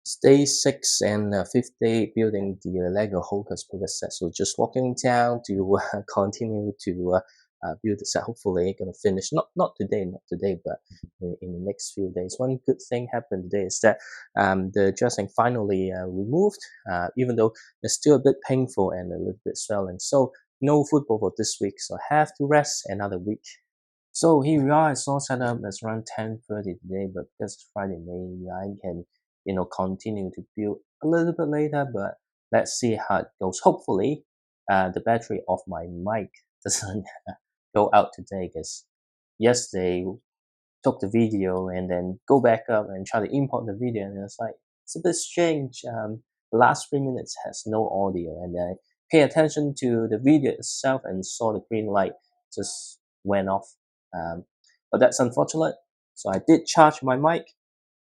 It's day 6 and fifth day building the LEGO Hocus Pocus set. So just walking down to continue to build the set. Hopefully, gonna finish. Not today, but in the next few days. One good thing happened today is that the dressing finally removed, even though it's still a bit painful and a little bit swelling. So no football for this week. So I have to rest another week. So here we are. It's all set up. It's around 10:30 today, but because it's Friday, maybe I can, continue to build a little bit later. But let's see how it goes. Hopefully, the battery of my mic doesn't go out today, because yesterday took the video and then go back up and try to import the video, and it's like it's a bit strange. The last 3 minutes has no audio, and I pay attention to the video itself and saw the green light just went off. But that's unfortunate. So I did charge my mic,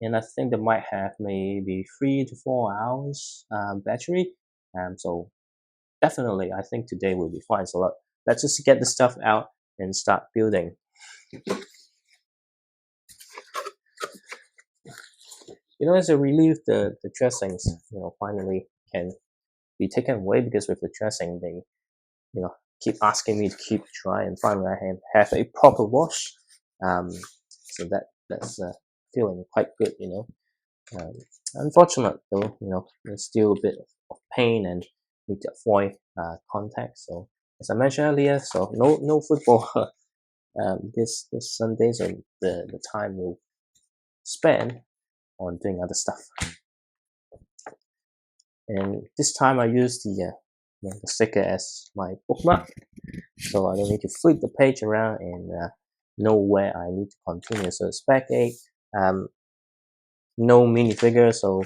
and I think the mic have maybe 3 to 4 hours battery. So definitely, I think today will be fine. So let's just get the stuff out and start building. It's a relief the dressings, finally can be taken away, because with the dressing they, keep asking me to keep dry, and finally I have a proper wash. So that's feeling quite good. Unfortunate though, there's still a bit of pain and need to avoid contact. So as I mentioned earlier, so no football this Sunday, so the time will spend on doing other stuff. And this time I use the sticker as my bookmark, so I don't need to flip the page around and know where I need to continue. So it's back 8, no minifigure, so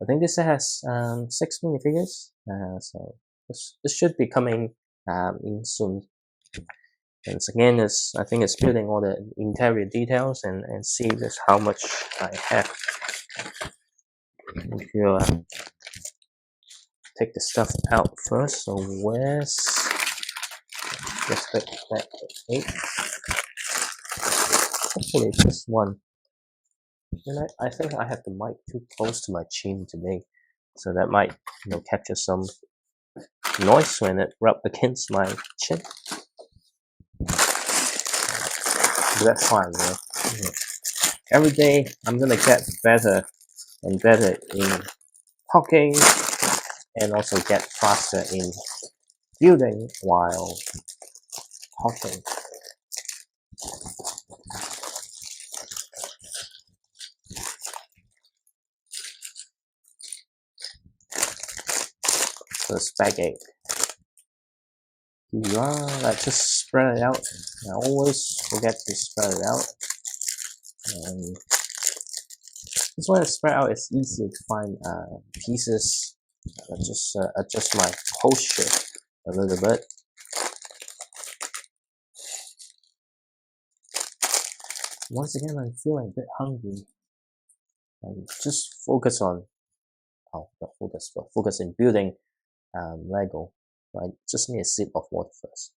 I think this has 6 minifigures, so this should be coming in soon. And again, I think it's building all the interior details and see just how much I have. If you take the stuff out first, so where's just back 8? Hopefully it's just one. And I think I have the mic too close to my chin today, so that might capture some noise when it rubs against my chin. But that's fine, Every day I'm gonna get better and better in talking, and also get faster in building while talking. So it's back 8. Here you are. Let's just spread it out. I always forget to spread it out. And this one is spread out, it's easier to find pieces. Just adjust my posture a little bit. Once again, I'm feeling a bit hungry. Just focus on, not focus, but focus in building Lego. I just need a sip of water first.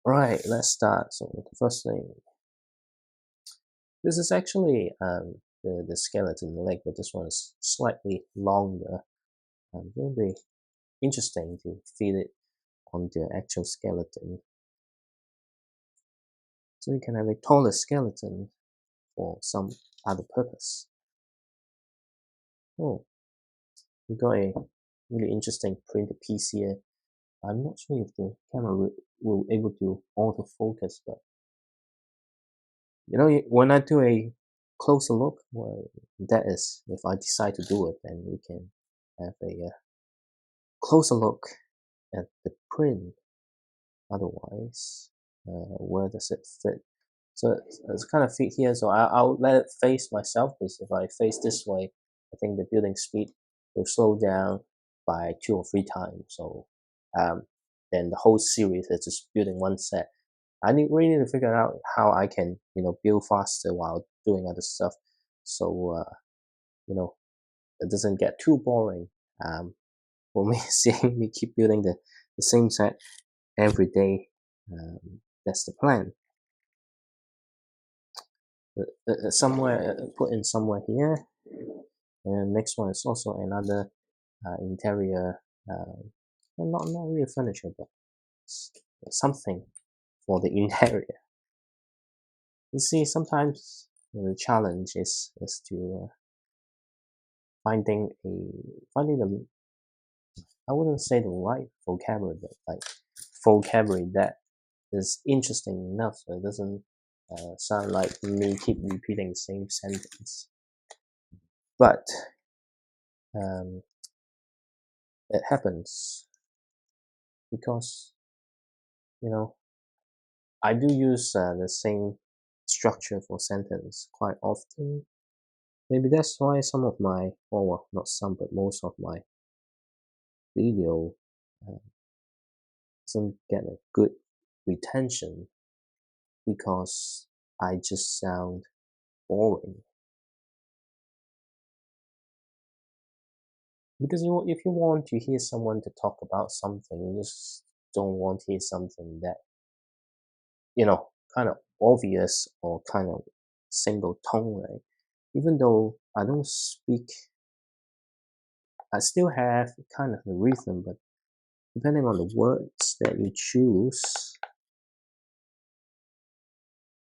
Right, let's start. So the first thing, this is actually the skeleton leg, but this one is slightly longer. It will be interesting to feed it on the actual skeleton. So you can have a taller skeleton for some other purpose. Oh, we got a really interesting printed piece here. I'm not sure if the camera will able to autofocus, but when I do a closer look, well, that is, if I decide to do it, then we can have a closer look at the print. Otherwise, where does it fit? So it's kind of fit here, so I'll let it face myself, because if I face this way, I think the building speed will slow down by 2 or 3 times. So then the whole series is just building one set. I really need to figure out how I can build faster while doing other stuff, so it doesn't get too boring for me seeing me keep building the same set every day. That's the plan. somewhere put in somewhere here, and next one is also another interior, not really furniture, but something for the interior. You see, sometimes the challenge is to finding the, I wouldn't say the right vocabulary, but like vocabulary that is interesting enough so it doesn't sound like me keep repeating the same sentence. But um, it happens because, you know, I do use the same structure for sentence quite often. Maybe that's why some of my, or well, not some, but most of my video uh, doesn't get a good retention because I just sound boring. Because if you want to hear someone to talk about something, you just don't want to hear something that, kind of obvious or kind of single tone, right? Even though I don't speak, I still have kind of the rhythm, but depending on the words that you choose,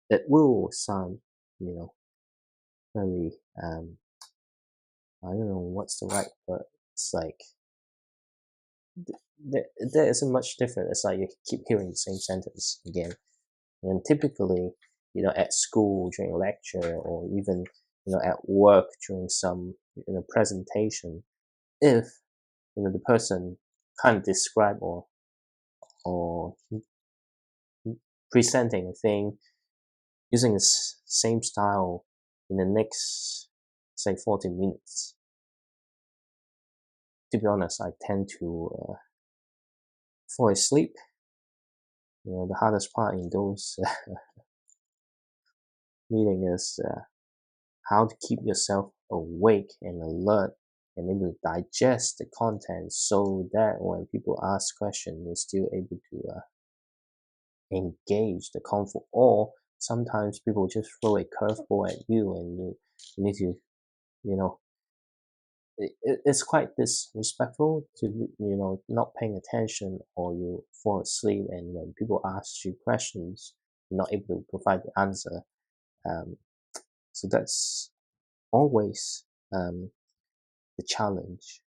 it will sound, you know, very, I don't know what's the right word. It's like, there isn't much different. It's like you keep hearing the same sentence again. And typically, at school during a lecture or even, at work during some, presentation, if, the person kind of describe or presenting a thing using the same style in the next, say, 40 minutes, to be honest, I tend to fall asleep. The hardest part in those meetings is how to keep yourself awake and alert and able to digest the content so that when people ask questions, you're still able to engage the convo. Or sometimes people just throw a curveball at you and you need to, you know, it's quite disrespectful to, not paying attention or you fall asleep and when people ask you questions, you're not able to provide the answer. Um, so that's always the challenge.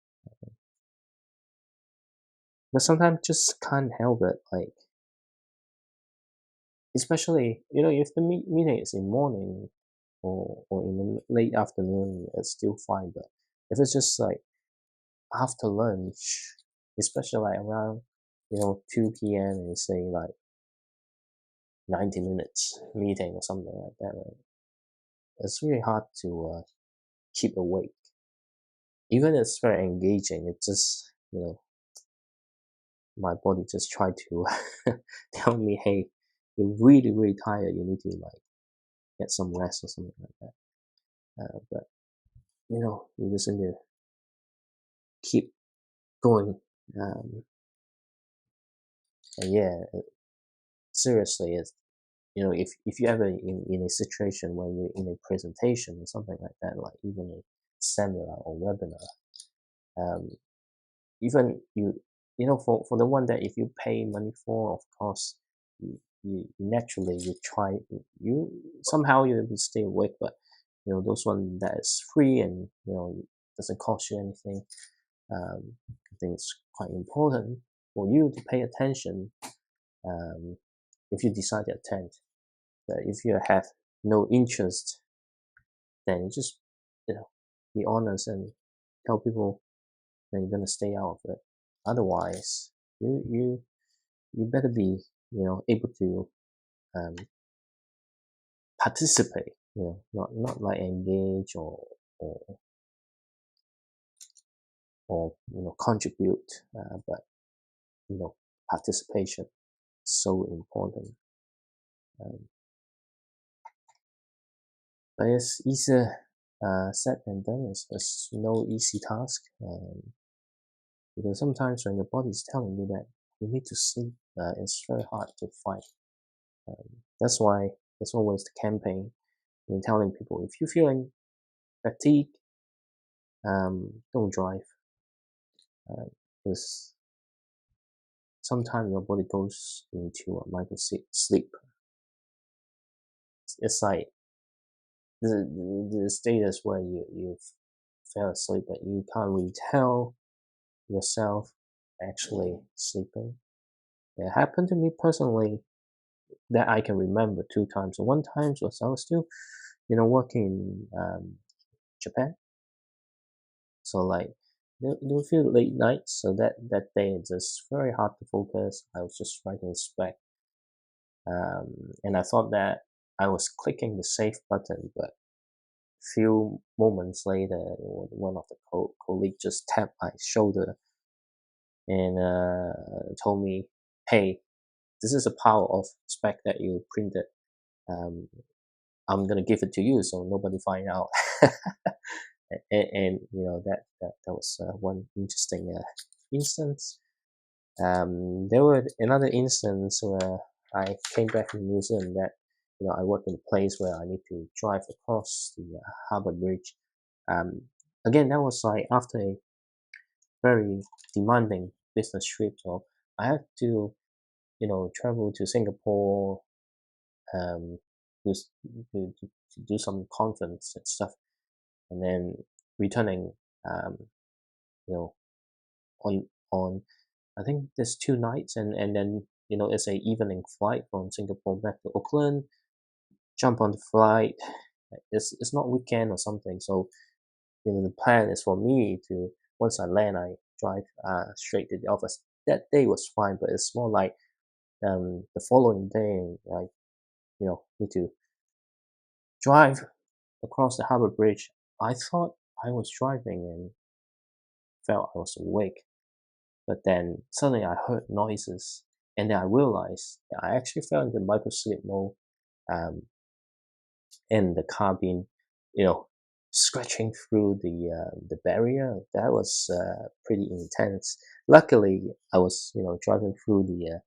But sometimes just can't help it. Like, especially, if the meeting is in morning or in the late afternoon, it's still fine. But if it's just like after lunch, especially like around, 2 p.m. and you say like 90 minutes meeting or something like that, right? It's really hard to keep awake. Even if it's very engaging, it just, my body just tried to tell me, hey, you're really, really tired. You need to like get some rest or something like that. But you just need to keep going. And yeah, seriously, it's if you ever in a situation where you're in a presentation or something like that, like even a seminar or webinar, um, even for the one that if you pay money for, of course, you naturally you try you somehow you're able to stay awake. But those one that is free and doesn't cost you anything, I think it's quite important for you to pay attention if you decide to attend. But if you have no interest, then you just be honest and tell people that you're gonna stay out of it. Otherwise, you better be able to um, participate. Not like engage or contribute, but participation is so important. Um, but it's easier said than done. It's no easy task because sometimes when your body is telling you that you need to sleep, it's very hard to fight. That's why there's always the campaign telling people if you're feeling fatigue, don't drive, because sometimes your body goes into a micro sleep. It's like the status where you fell asleep, but you can't really tell yourself actually sleeping. It happened to me personally that I can remember 2 times. So one time was I was still, working in Japan. So like there were a few late nights. So that day it's just very hard to focus. I was just writing spec, and I thought that I was clicking the save button, but few moments later, one of the colleagues just tapped my shoulder and told me, "Hey, this is a power of spec that you printed. Um, I'm gonna give it to you, so nobody find out." and that was one interesting instance. There were another instance where I came back from New Zealand that I work in a place where I need to drive across the Harbour Bridge. Um, Again, that was like after a very demanding business trip, so I had to travel to Singapore, um, to, to do some conference and stuff, and then returning, um, you know, on I think there's 2 nights, and then it's a evening flight from Singapore back to Auckland. Jump on the flight. It's not weekend or something, so the plan is for me to once I land, I drive straight to the office. That day was fine, but it's more like the following day, I need to drive across the Harbour Bridge. I thought I was driving and felt I was awake. But then suddenly I heard noises, and then I realized that I actually fell into micro sleep mode, um, and the car being, scratching through the barrier. That was pretty intense. Luckily, I was driving through the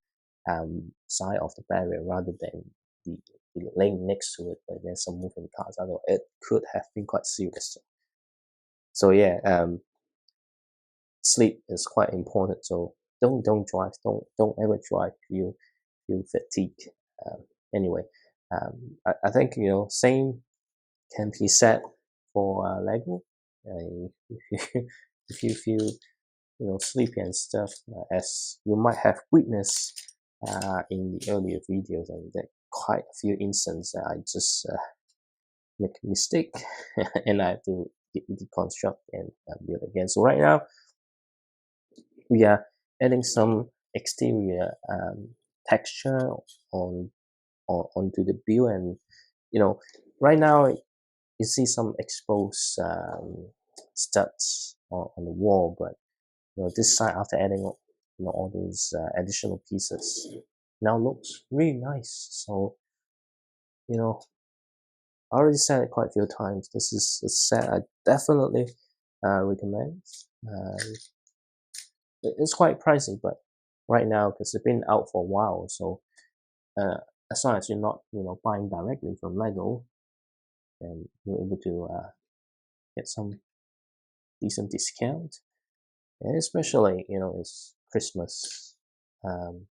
side of the barrier rather than the, the lane next to it, but there's some moving cars. Otherwise, it could have been quite serious. So yeah, sleep is quite important. So don't drive. Don't ever drive. You feel fatigue. Anyway, I think same can be said for Lego. If you if you feel sleepy and stuff, as you might have witnessed in the earlier videos, and there are quite a few instances that I just make a mistake and I have to deconstruct and build again. So right now we are adding some exterior texture on, onto the build, and right now you see some exposed studs on the wall, but this side after adding all those additional pieces now looks really nice. So I already said it quite a few times, this is a set I definitely recommend. It's quite pricey, but right now because it's been out for a while, so as long as you're not buying directly from Lego, then you're able to get some decent discount. And especially it's Christmas, um,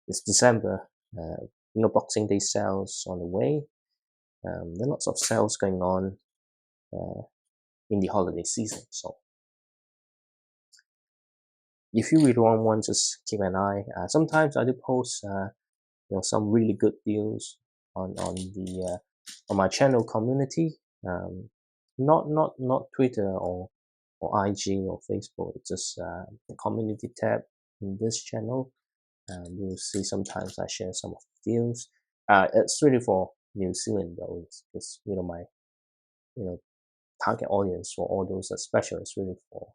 it's December, Boxing Day sales on the way. There are lots of sales going on uh, in the holiday season, so if you really want one, just keep an eye. Sometimes I do post some really good deals on my channel community. Not Twitter or IG or Facebook. It's just the community tab in this channel. You'll see sometimes I share some of the deals. It's really for New Zealand though. It's my target audience for all those especially is really for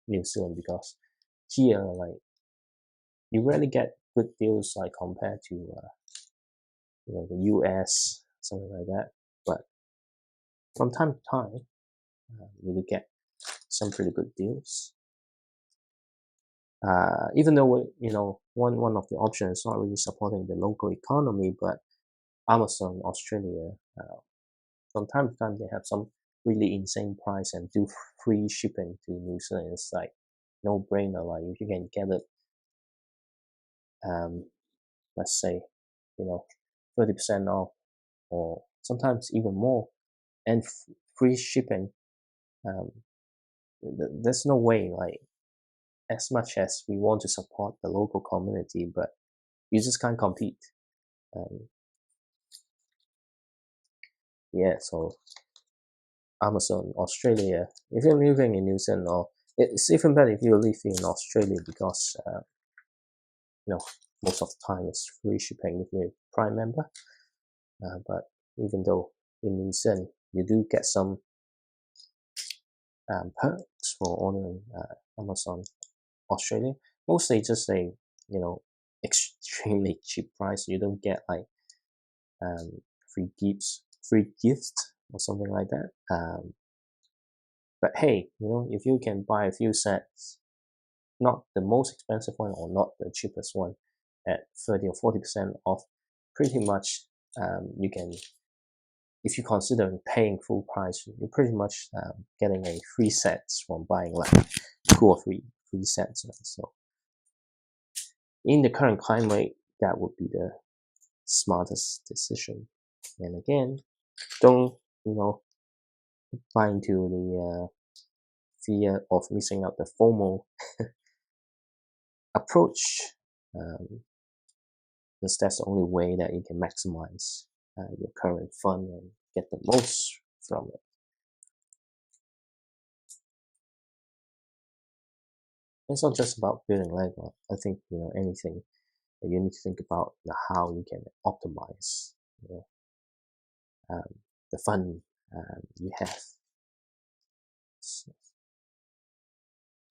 New Zealand, because here like you rarely get good deals like compared to the US, something like that. But from time to time, we do get some pretty good deals. Even though one of the options is not really supporting the local economy, but Amazon Australia, from time to time they have some really insane price and do free shipping to New Zealand. It's like no brainer. Like if you can get it, um, let's say, 30% off, or sometimes even more, and free shipping. Um, there's no way, like, as much as we want to support the local community, but you just can't compete. Um, yeah, so Amazon Australia. If you're living in New Zealand, or it's even better if you live in Australia, because you know most of the time it's free shipping if you're a Prime member. But even though in New Zealand you do get some perks for ordering Amazon Australia, mostly just a extremely cheap price. You don't get like um, free gifts or something like that. But hey, if you can buy a few sets, not the most expensive one or not the cheapest one, at 30 or 40% off, pretty much you can, if you're considering paying full price, you're pretty much getting a free sets from buying like 2 or 3 free sets. Right? So in the current climate, that would be the smartest decision. And again, don't buy into the fear of missing out, the FOMO approach, because that's the only way that you can maximize your current fun and get the most from it. It's not just about building Lego. I think anything that you need to think about how you can optimize you know, the fun you have,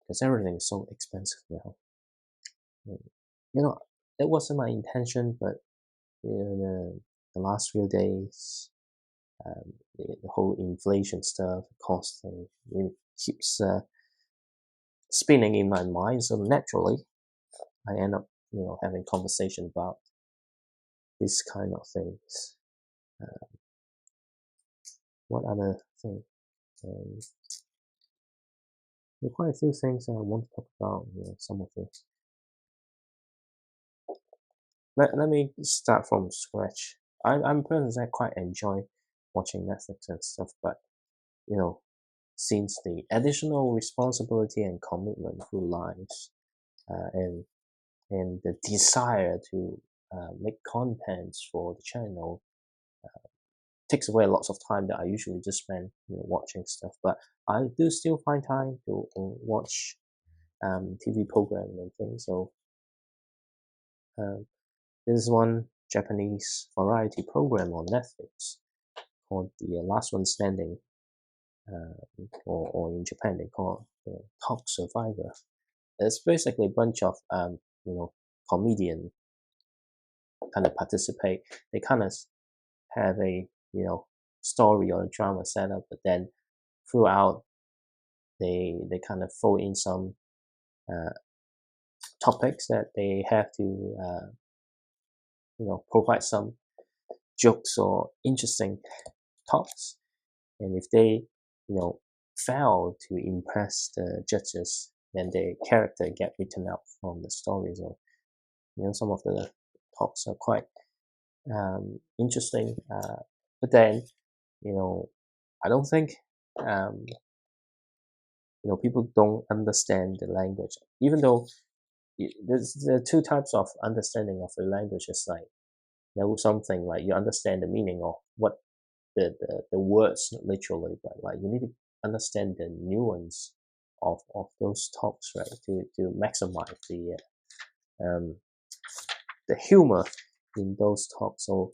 because everything is so expensive now. It wasn't my intention, but the last few days, the whole inflation stuff, cost thing, really keeps spinning in my mind. So naturally, I end up, having conversation about this kind of things. What other thing? There are quite a few things I want to talk about. Some of it. Let me start from scratch. I'm a person that quite enjoy watching Netflix and stuff, but since the additional responsibility and commitment through lives, and the desire to make contents for the channel takes away lots of time that I usually just spend watching stuff. But I do still find time to watch TV programming and things. So there's one Japanese variety program on Netflix called The Last One Standing, or in Japan they call it Top Survivor. It's basically a bunch of comedian kind of participate. They kind of have a story or a drama set up, but then throughout they kind of throw in some topics that they have to provide some jokes or interesting talks. And if they fail to impress the judges, then their character get written out from the story. So some of the talks are quite interesting, but then I don't think people don't understand the language, even though there's there are two types of understanding of the language. It's like something like you understand the meaning of what the words literally, but like you need to understand the nuance of those talks, right, to maximize the humor in those talks. So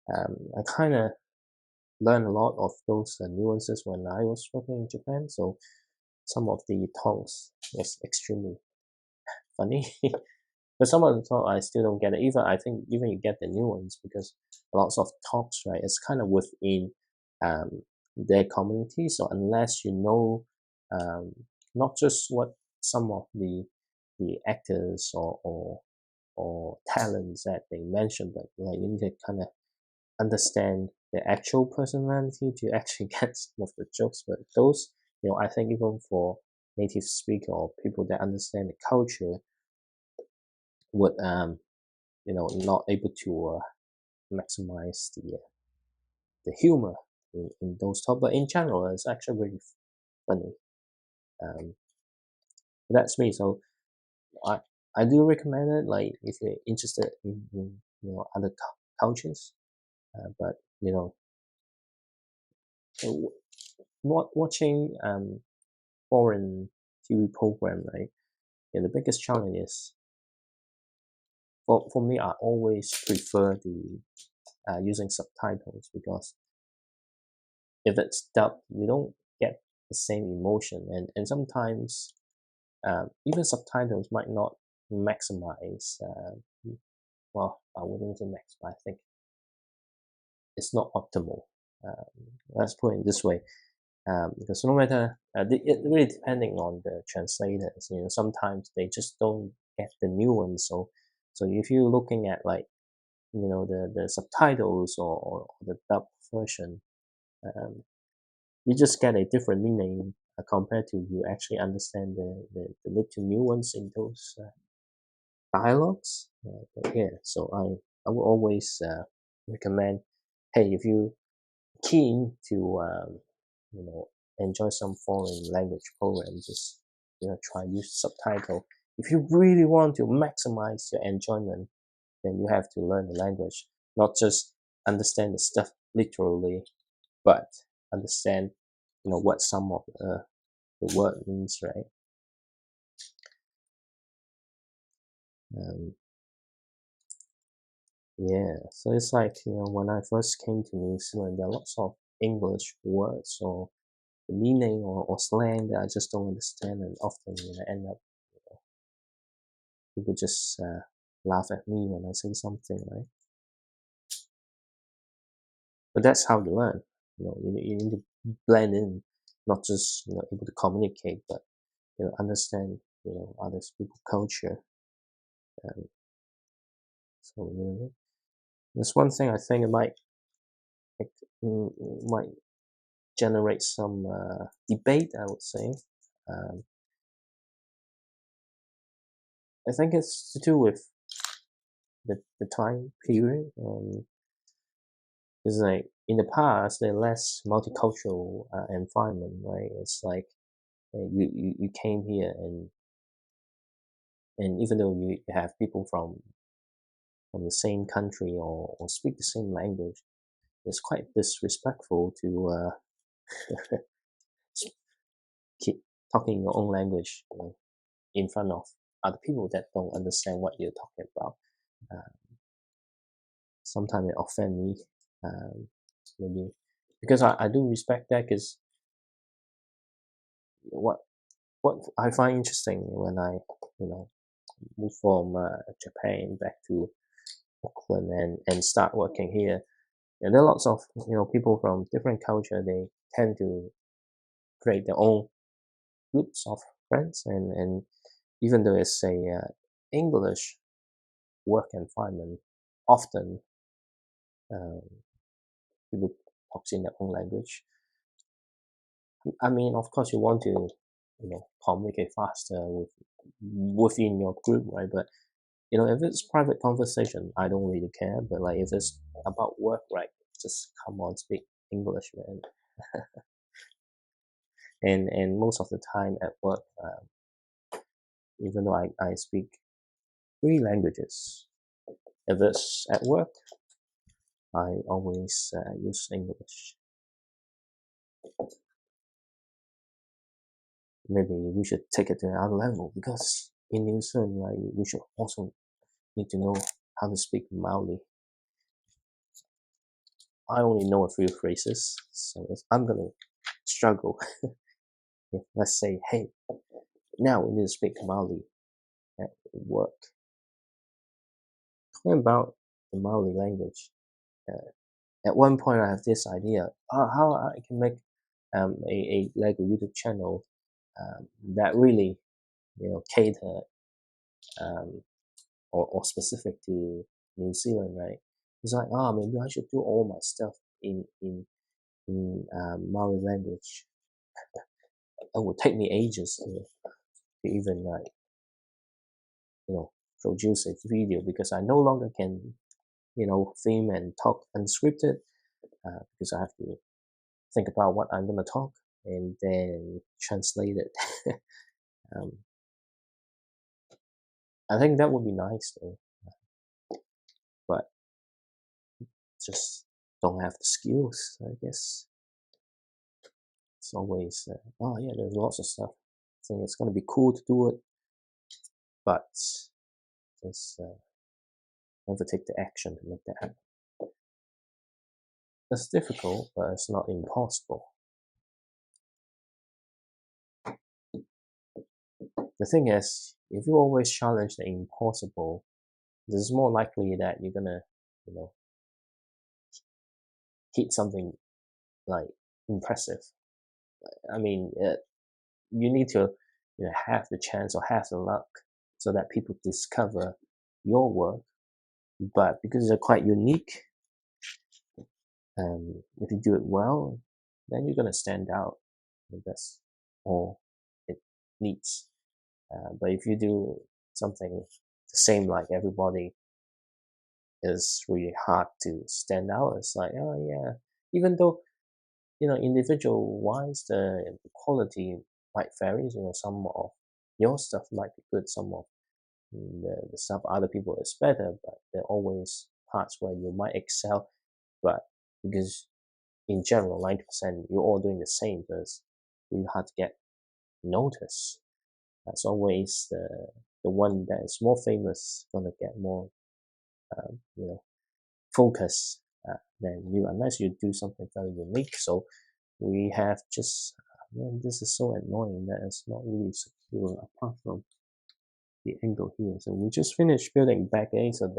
I kind of learned a lot of those nuances when I was working in Japan. So some of the talks was extremely funny. But some of the talk I still don't get it. I think even you get the nuance, because lots of talks, right, it's kind of within their community. So unless not just what some of the actors or talents that they mentioned, but like you need to kind of understand the actual personality to actually get some of the jokes. But those, I think even for native speaker or people that understand the culture would, not able to maximize the humor in those talk. But in general, it's actually really funny. Um, that's me. So I I do recommend it. Like if you're interested in other cultures, but watching foreign TV program, right? Yeah, the biggest challenge is for me. I always prefer the using subtitles because if it's dubbed, you don't get the same emotion, and sometimes even subtitles might not maximize. Well, I wouldn't say max, but I think it's not optimal. Let's put it this way, because no matter it really depending on the translators. Sometimes they just don't get the nuance. So if you're looking at like the subtitles or the dub version, um, you just get a different meaning compared to you actually understand the little nuance in those dialogues. But yeah, so I would always recommend, hey, if you keen to enjoy some foreign language program, just try use subtitle. If you really want to maximize your enjoyment, then you have to learn the language, not just understand the stuff literally, but understand what some of the word means, right? um, yeah, so it's like when I first came to New Zealand, there are lots of English words or the meaning or slang that I just don't understand, and often end up people just laugh at me when I say something, right? But that's how you learn. You need to blend in, not just able to communicate, but understand other people's culture. Um, so there's one thing I think it it, might generate some debate. I would say. Um, I think it's to do with the time period. It's like in the past, there's less multicultural environment, right? It's like you came here, and even though you have people from the same country or speak the same language, it's quite disrespectful to keep talking your own language in front of other people that don't understand what you're talking about. Uh, Sometimes it offend me, um, maybe because I do respect that. Because what what I find interesting when I moved from Japan back to Auckland and start working here, and there are lots of people from different culture. They tend to create their own groups of friends, and even though it's a English work environment, often um, people talk in their own language. I mean, of course, you want to communicate faster within your group, right? But if it's private conversation, I don't really care. But like if it's about work, right, just come on, speak English, man. And most of the time at work, even though I speak three languages, if it's at work, I always use English. Maybe we should take it to another level because in New Zealand, like we should also need to know how to speak Maori. I only know a few phrases, so I'm gonna struggle. Let's say, hey, now we need to speak Maori at work. Talking about the Maori language, uh, at one point I have this idea how I can make a Lego YouTube channel that really cater um, or specific to New Zealand, right? It's like, maybe I should do all my stuff in Maori language. It would take me ages to even like, produce a video, because I no longer can, film and talk unscripted, because I have to think about what I'm gonna talk and then translate it. um, I think that would be nice though, but just don't have the skills, I guess. It's always, yeah, there's lots of stuff. I think it's gonna be cool to do it, but just never take the action to make that happen. It's difficult, but it's not impossible. The thing is, if you always challenge the impossible, it's more likely that you're gonna, hit something like impressive. I mean, you need to, have the chance or have the luck so that people discover your work. But because they're quite unique, if you do it well, then you're gonna stand out. That's all it needs. But if you do something the same like everybody, it's really hard to stand out. It's like, oh yeah, even though, individual wise, the quality might vary. Some of your stuff might be good, some of the stuff other people is better, but there are always parts where you might excel. But because in general, 90% you're all doing the same, so it's really hard to get noticed. That's always the one that is more famous gonna get more, focus than you, unless you do something very unique. So we have just, man, this is so annoying that it's not really secure apart from the angle here. So we just finished building back A, so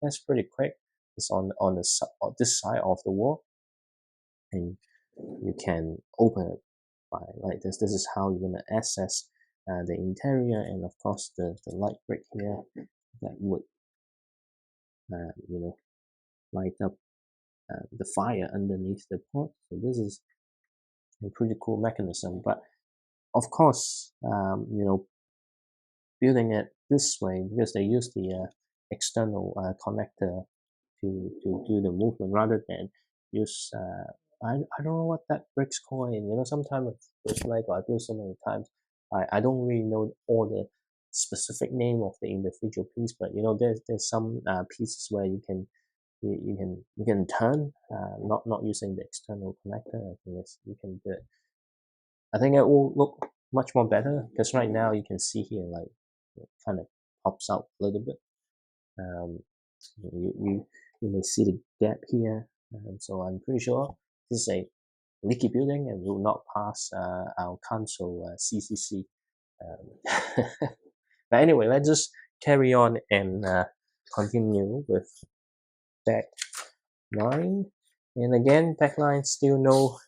that's pretty quick. It's on this side of the wall, and you can open it by like this. This is how you're gonna access the interior, and of course the light brick here that would light up the fire underneath the pot. So this is a pretty cool mechanism. But of course, building it this way, because they use the external connector to do the movement rather than use I don't know what that brick's called. And sometimes with Lego I build so many times, I don't really know all the specific name of the individual piece, but there's some pieces where you can turn, not using the external connector. I think you can do it. I think it will look much more better, because right now you can see here, like, it kind of pops out a little bit. You may see the gap here, so I'm pretty sure this is a leaky building and will not pass our council CCC. But anyway, let's just carry on and continue with deck 9. And again, deck 9 still no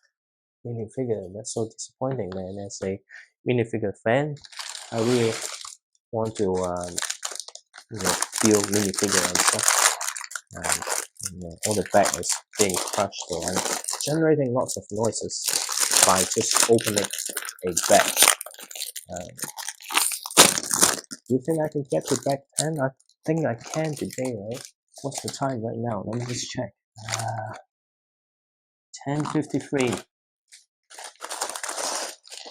minifigure. That's so disappointing, man. As a minifigure fan, I really want to build minifigure and stuff. All the back is being crushed, so I'm generating lots of noises by just opening a bag. Do you think I can get to back 10? I think I can today, right? What's the time right now? Let me just check. 10:53.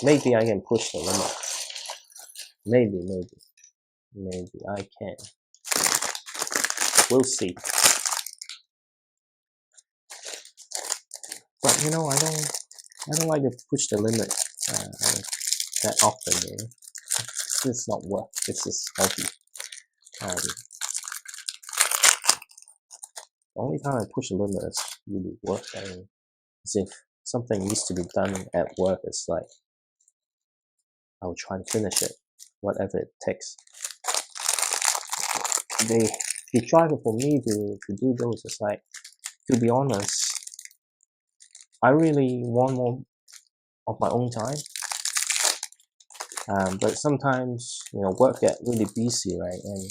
Maybe I can push the limit. Maybe I can. We'll see. But I don't like to push the limit that often. This is not work. This is hobby. The only time I push the limit is really work. As if something needs to be done at work, it's like I'll try to finish it, whatever it takes. The driver for me to do those is like, to be honest, I really want more of my own time. But sometimes, work get really busy, right? And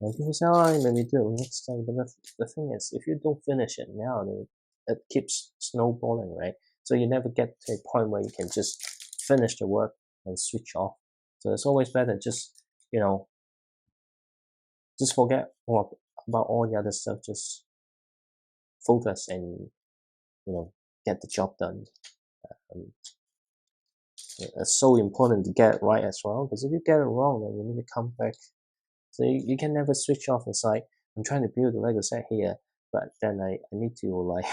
And people say, oh, maybe do it next time. But the thing is, if you don't finish it now, then it keeps snowballing, right? So you never get to a point where you can just finish the work and switch off. So it's always better just, you know, just forget about all the other stuff. Just focus and, get the job done. Um, it's so important to get it right as well, because if you get it wrong, then you need to come back. So you can never switch off. It's like, I'm trying to build a Lego set here, but then I need to like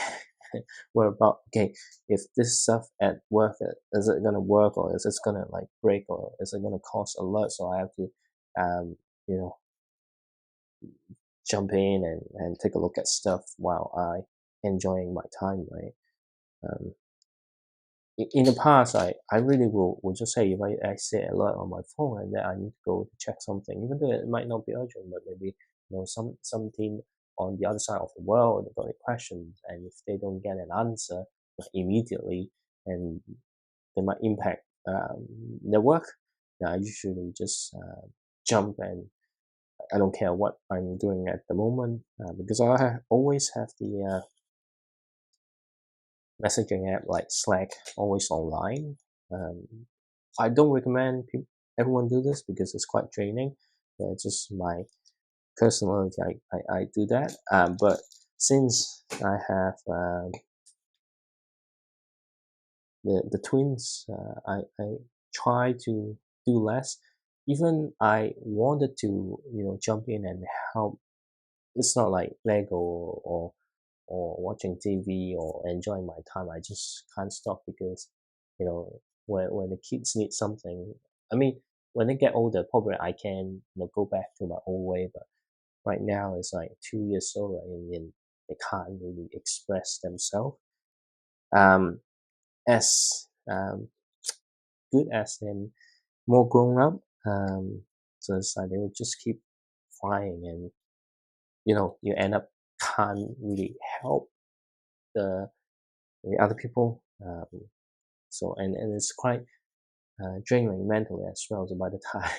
worry about, okay, if this stuff at work, is it gonna work, or is it gonna like break, or is it gonna cause alert? So I have to, um, you know, jump in and take a look at stuff while I enjoying my time, right? Um, in the past, I really will just say, if I see an alert on my phone and then I need to go to check something, even though it might not be urgent, but maybe, some team on the other side of the world, they've got a question, and if they don't get an answer like, immediately, and they might impact their work, then I usually just jump, and I don't care what I'm doing at the moment, because always have the messaging app like Slack always online. Um, I don't recommend everyone do this because it's quite draining. But it's just my personality. I do that. But since I have the twins, I try to do less. Even I wanted to, jump in and help. It's not like Lego or watching TV or enjoying my time. I just can't stop because, when the kids need something, I mean, when they get older, probably I can, go back to my old way. But right now, it's like 2 years old, right, and they can't really express themselves um, as good as them more grown up. So it's like they will just keep crying, and you end up can't really help the other people. So and it's quite draining mentally as well. So by the time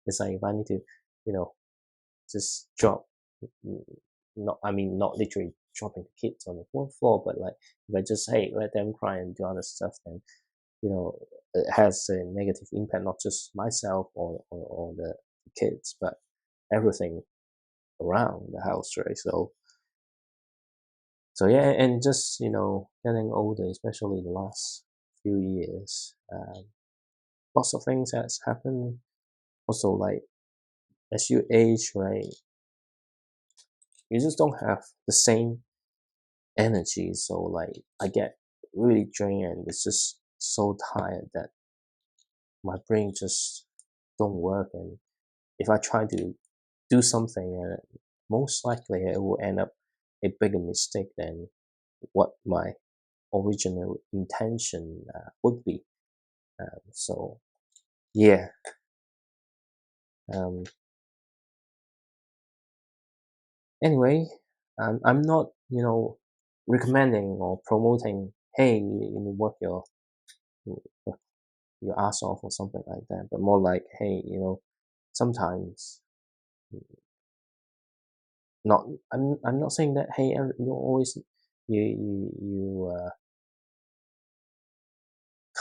it's like, if I need to, you know, just drop, mm, not I mean not literally dropping the kids on the fourth floor, but like, if I just, hey, let them cry and do other stuff, then it has a negative impact, not just myself or the kids, but everything around the house, right? So yeah, and just getting older, especially the last few years, lots of things has happened. Also, like, as you age, right, you just don't have the same energy. So like, I get really drained, and it's just so tired that my brain just don't work. And if I try to do something, most likely it will end up a bigger mistake than what my original intention would be. So yeah, um, anyway, I'm not, recommending or promoting, hey, work your ass off or something like that, but more like, hey, sometimes not. I'm not saying that, hey, you always you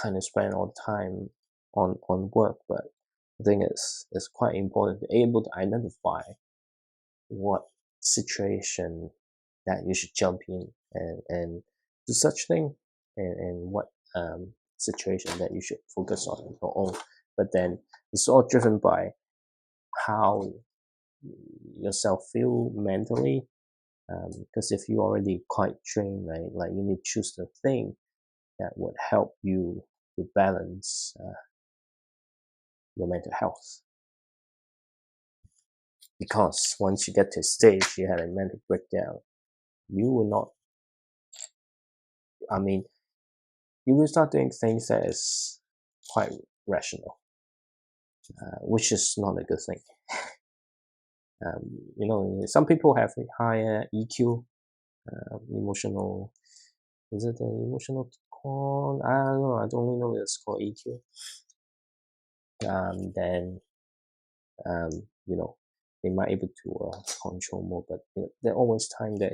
kind of spend all the time on work, but I think it's quite important to be able to identify what situation that you should jump in and do such thing, and what situation that you should focus on your own. But then it's all driven by how yourself feel mentally. Because if you're already quite trained, right, like, you need to choose the thing that would help you to balance your mental health. Because once you get to a stage you had a mental breakdown, you will not. I mean, you will start doing things that is quite rational, which is not a good thing. Some people have a higher EQ, emotional. Is it an emotional call? I don't know. I don't really know it's called EQ. Then, um, you know, they might able to control more. But there are always time that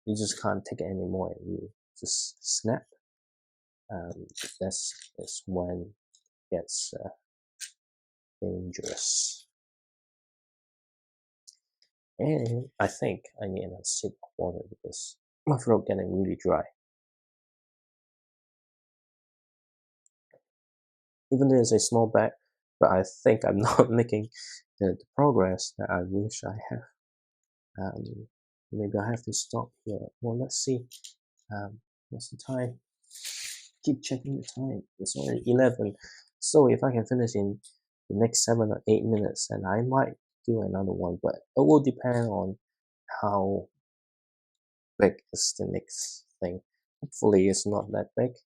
you just can't take it anymore and you just snap. That's when it gets dangerous. And I think I need a sip of water because my throat getting really dry. Even though it's a small bag, but I think I'm not making the progress that I wish I have. Maybe I have to stop here. Well, let's see. What's the time? Keep checking the time. It's already 11. So if I can finish in the next 7 or 8 minutes, then I might do another one. But it will depend on how big is the next thing. Hopefully, it's not that big.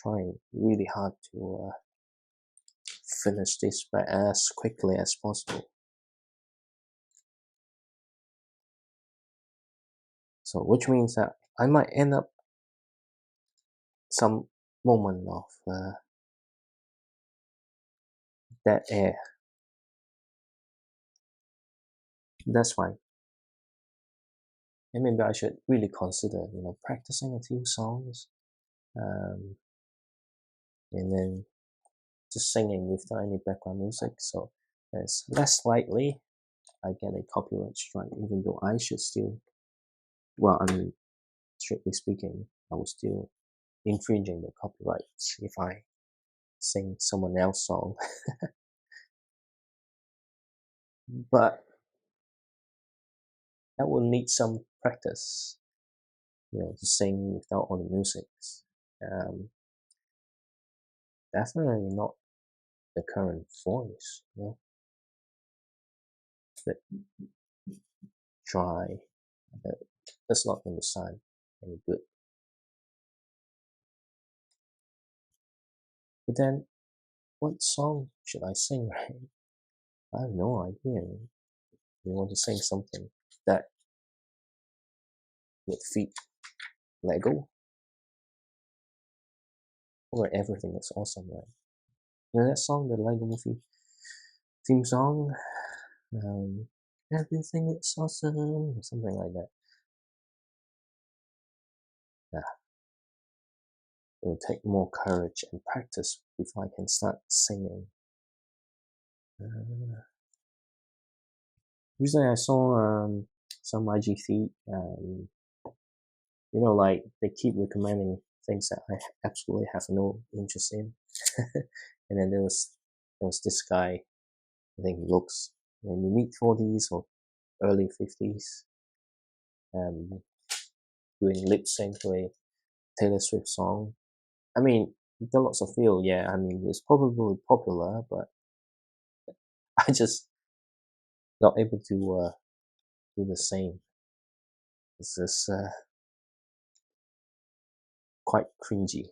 Trying really hard to finish this by as quickly as possible. So, which means that I might end up some moment of dead air. That's fine. And maybe I should really consider, practicing a few songs, and then just singing without any background music. So it's less likely I get a copyright strike, even though I should still, well, I mean, strictly speaking, I was still infringing the copyrights if I sing someone else's song. But that will need some practice, to sing without all the music. Definitely not the current voice, but dry. That's not going to sound any good. But then, what song should I sing, right? I have no idea. You want to sing something that would fit Lego, where everything is awesome, right? That song, the Lego movie theme song, everything is awesome, or something like that. Yeah, it will take more courage and practice before I can start singing. Recently, I saw some IG feed, like they keep recommending things that I absolutely have no interest in. And then there was this guy, I think he looks in the mid-40s or early 50s, doing lip sync to a Taylor Swift song. I mean, there are lots of feel, yeah. I mean, it's probably popular, but I just not able to do the same. It's just quite cringy.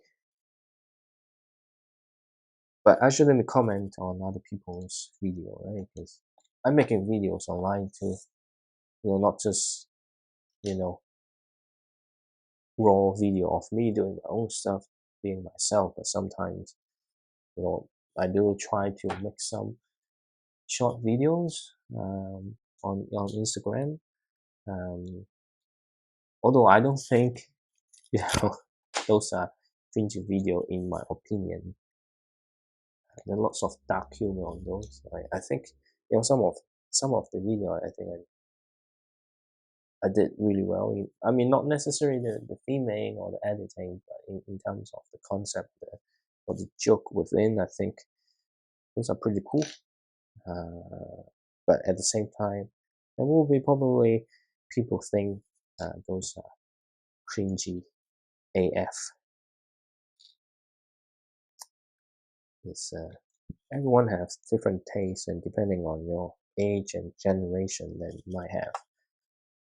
But I shouldn't comment on other people's video, right? Because I'm making videos online too. Not just, raw video of me doing my own stuff, being myself, but sometimes, I do try to make some short videos on Instagram. Although I don't think, those are cringy video in my opinion. There are lots of dark humor on those. I think, some of the video, I think I did really well. I mean, not necessarily the theming or the editing, but in terms of the concept or the joke within, I think those are pretty cool. But at the same time, there will be probably people think those are cringy AF. It's, everyone has different tastes, and depending on your age and generation, then you might have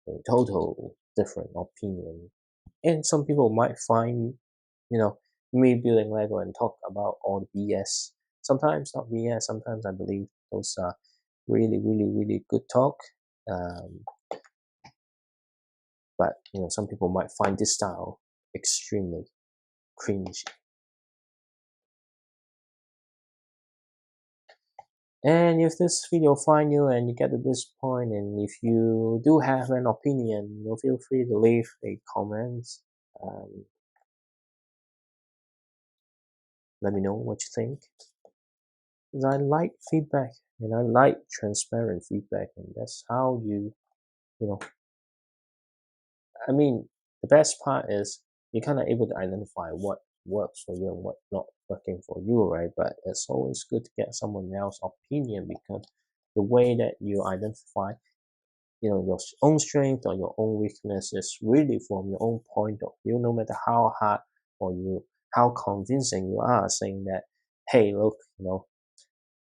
a total different opinion. And some people might find, me building Lego and talk about all the BS. Sometimes not BS, sometimes I believe those are really, really, really good talk. But, some people might find this style extremely cringy. And if this video find you and you get to this point, and if you do have an opinion, feel free to leave a comment. Um, let me know what you think. Because I like feedback and I like transparent feedback, and that's how you know, I mean, the best part is you're kind of able to identify what works for you and what not working for you, right? But it's always good to get someone else's opinion, because the way that you identify, your own strength or your own weakness is really from your own point of view, no matter how hard or how convincing you are saying that, hey, look,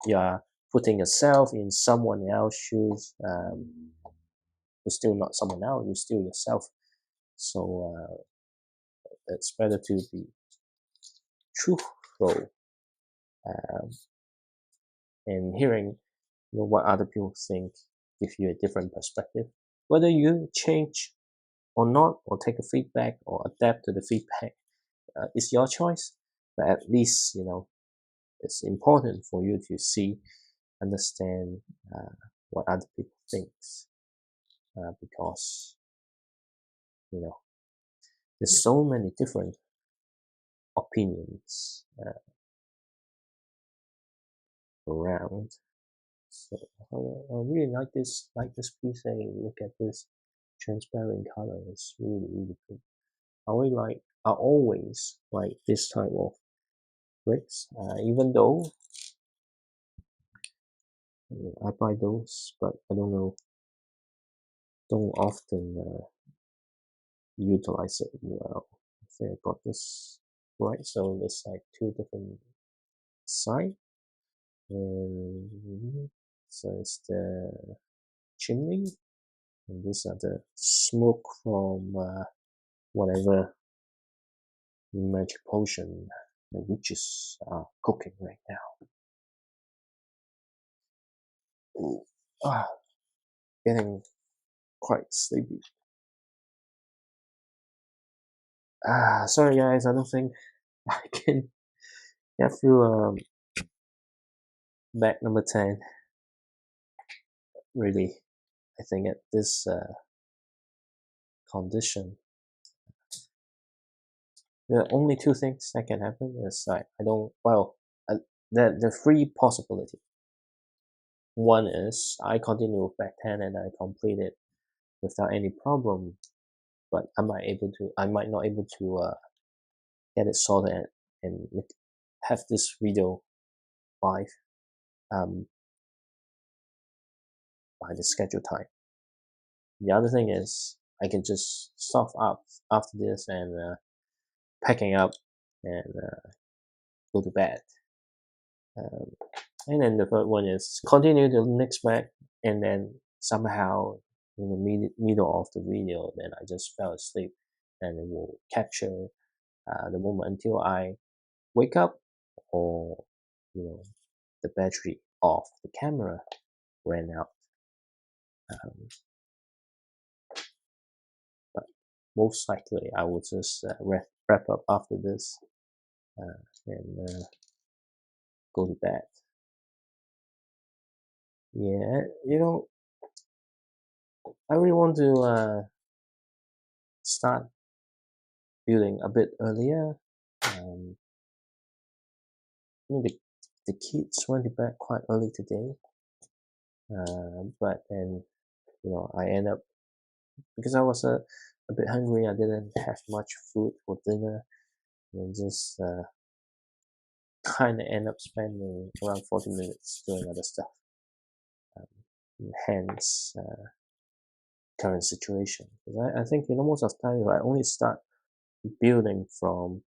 you are putting yourself in someone else's shoes. You're still not someone else, you're still yourself. So it's better to be truthful, um, and hearing what other people think give you a different perspective. Whether you change or not, or take a feedback or adapt to the feedback, it's your choice. But at least it's important for you to understand what other people think, because there's so many different opinions around. So I really like this piece. Hey, look at this transparent color. It's really, really good. I always like this type of bricks, even though I buy those, but I don't often utilize it well. I think I got this right, so it's like two different sides, and so it's the chimney, and these are the smoke from whatever magic potion the witches are cooking right now. Ooh, getting quite sleepy. Sorry guys, I don't think I can get through back number 10. Really, I think at this condition, the only two things that can happen is like the three possibility. One is I continue with back 10 and I complete it without any problem, but I might not able to get it sorted and have this video live by the scheduled time. The other thing is I can just stop up after this and packing up and go to bed. And then the third one is continue the next week, and then somehow in the middle of the video, then I just fell asleep, and it will capture the moment until I wake up, or the battery off, the camera ran out. But most likely I will just wrap up after this and go to bed. Yeah, I really want to start building a bit earlier. The kids went to bed quite early today, but then I end up, because I was a bit hungry. I didn't have much food for dinner, and just kind of end up spending around 40 minutes doing other stuff. Hence, current situation. I think most of the time, if I only start building from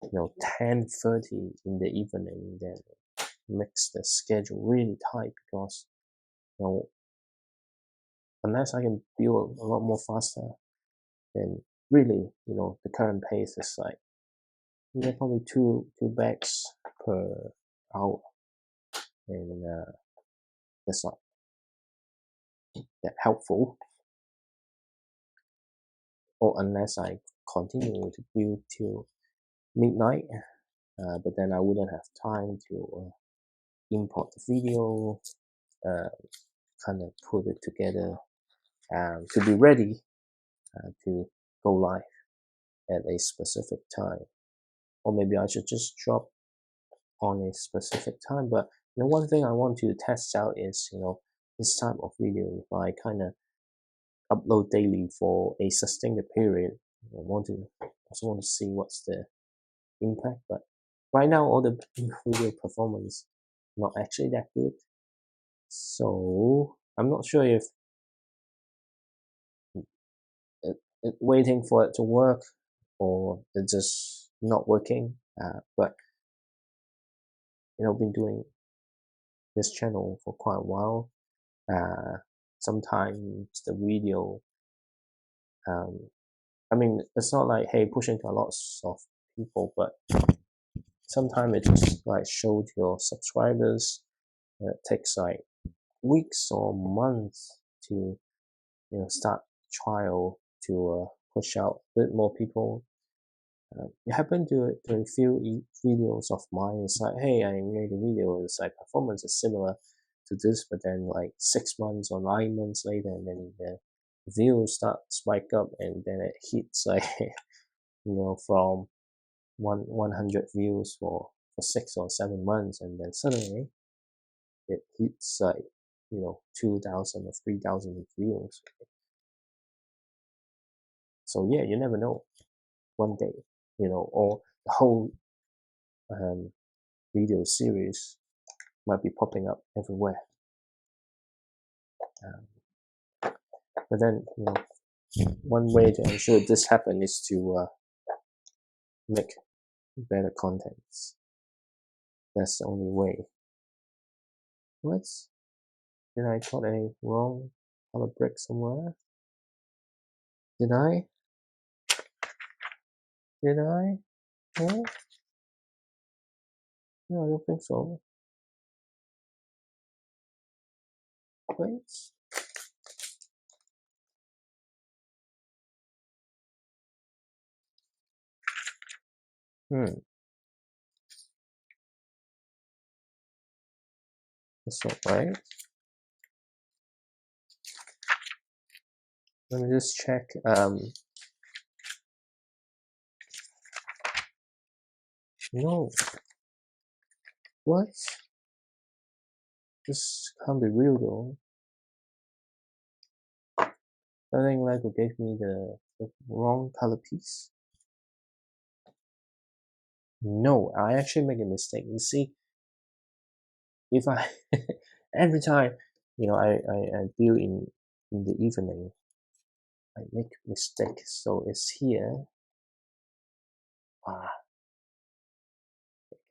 10:30 in the evening, then makes the schedule really tight, because unless I can build a lot more faster, then really the current pace is like probably two bags per hour, and that's not that helpful. Or unless I continue to build till midnight, but then I wouldn't have time to import the video, kind of put it together to be ready to go live at a specific time. Or maybe I should just drop on a specific time. But one thing I want to test out is this type of video. If I kind of upload daily for a sustained period, I also want to see what's the impact. But right now, all the video performance not actually that good. So I'm not sure if waiting for it to work or it's just not working. But been doing this channel for quite a while. Sometimes the video, I mean, it's not like pushing to lots of people, but sometimes it just like showed your subscribers. It takes like weeks or months to start trial to push out a bit more people. It happened to a few videos of mine. It's like, hey, I made a video. It's like performance is similar to this, but then like 6 months or 9 months later, and then the views start spike up, and then it hits like from 100 views for 6 or 7 months, and then suddenly it hits like 2,000 or 3,000 views. So yeah, you never know. One day, or the whole video series might be popping up everywhere. But then, one way to ensure this happens is to make better contents. That's the only way. What? Did I got a wrong color brick somewhere? Did I? No, I don't think so. Wait. That's not right. Let me just check. No. What? This can't be real though. I think LEGO gave me the wrong color piece. No, I actually make a mistake. You see, if I every time I build in the evening, I make mistakes. So it's here.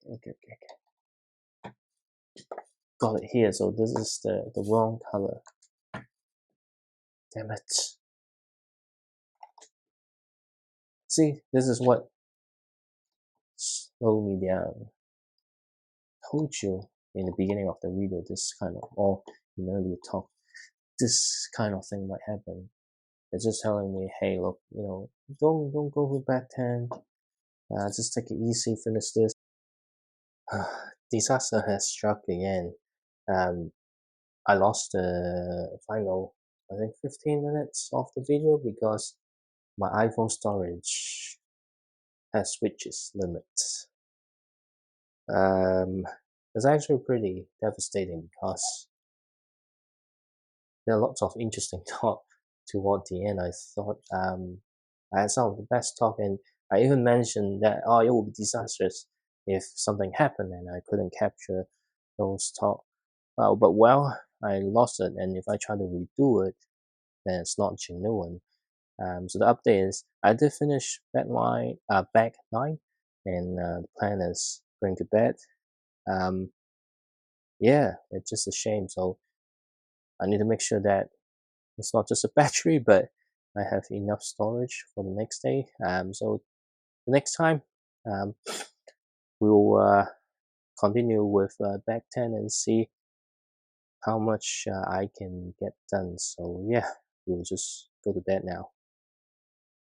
Okay. Got it here. So this is the wrong color. Damn it. See, this is what slowed me down. Told you in the beginning of the video, this kind of, or in earlier talk, this kind of thing might happen. It's just telling me, hey, look, don't go for back 10. Just take it easy, finish this. Disaster has struck again. I lost the final, I think 15 minutes of the video because my iPhone storage has reached its limits. It's actually pretty devastating because there are lots of interesting talk toward the end. I thought I had some of the best talk, and I even mentioned that it would be disastrous if something happened and I couldn't capture those talk. But I lost it, and if I try to redo it, then it's not genuine. So the update is I did finish back 9, and the plan is going to bed. Yeah, it's just a shame. So I need to make sure that it's not just a battery, but I have enough storage for the next day. So the next time, we'll continue with back 10 and see how much I can get done. So yeah, we'll just go to bed now.